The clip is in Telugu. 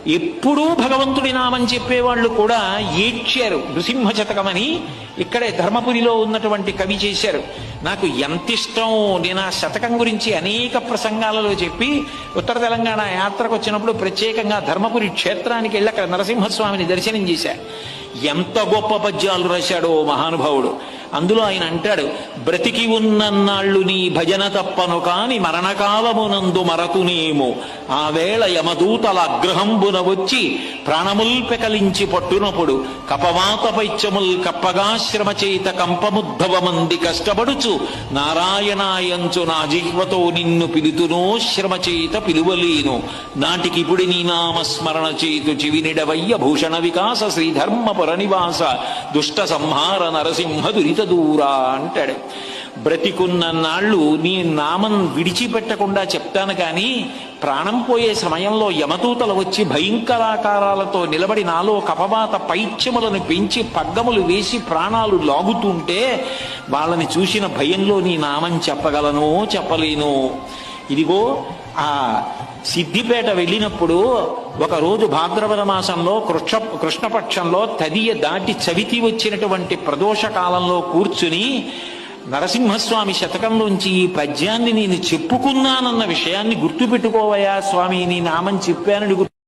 ఎప్పుడూ భగవంతుడి నామం చెప్పేవాళ్ళు కూడా ఏడ్చారు. నృసింహ శతకమని ఇక్కడే ధర్మపురిలో ఉన్నటువంటి కవి చేశారు. నాకు ఎంత ఇష్టం, నేను ఆ శతకం గురించి అనేక ప్రసంగాలలో చెప్పి ఉత్తర తెలంగాణ యాత్రకు వచ్చినప్పుడు ప్రత్యేకంగా ధర్మపురి క్షేత్రానికి వెళ్ళి అక్కడ నరసింహస్వామిని దర్శనం చేశారు. ఎంత గొప్ప పద్యాలు రాశాడో మహానుభావుడు. అందులో ఆయన అంటాడు, బ్రతికి ఉన్నన్నాళ్ళు నీ భజన తప్పను కాని మరణకాలమునందు మరతునేమో, ఆ వేళ యమదూతల అగ్రహంబున వచ్చి ప్రాణముల్ పెకలించి పట్టునప్పుడు, కపవాత పైత్యముల్ కప్పగాశ్రమ చేత కంపముద్భవమంది కష్టపడుచు, నారాయణాయంచు నా జిహ్వతో నిన్ను పిలుతునో శ్రమ చేత పిలువలేను, నాటికిపుడి నీ నామస్మరణ చేతు చివినిడవయ్య భూషణ వికాస శ్రీధర్మపుర నివాస దుష్ట సంహార నరసింహ దురిత దూరా అంటాడు. బ్రతికున్న నాళ్ళు నీ నామం విడిచిపెట్టకుండా చెప్తాను కానీ ప్రాణం పోయే సమయంలో యమదూతలు వచ్చి భయంకరాకారాలతో నిలబడి నాలో కపవాత పైత్యములను పెంచి పగ్గములు వేసి ప్రాణాలు లాగుతుంటే వాళ్ళని చూసిన భయంలో నీ నామం చెప్పగలనో చెప్పలేను. ఇదిగో ఆ సిద్దిపేట వెళ్ళినప్పుడు ఒకరోజు భాద్రపద మాసంలో కృష్ణపక్షంలో తదియ దాటి చవితి వచ్చినటువంటి ప్రదోష కాలంలో కూర్చుని నరసింహస్వామి శతకంలోంచి ఈ పద్యాన్ని నేను చెప్పుకున్నానన్న విషయాన్ని గుర్తుపెట్టుకోవయా స్వామి, నీ నామం చెప్పానని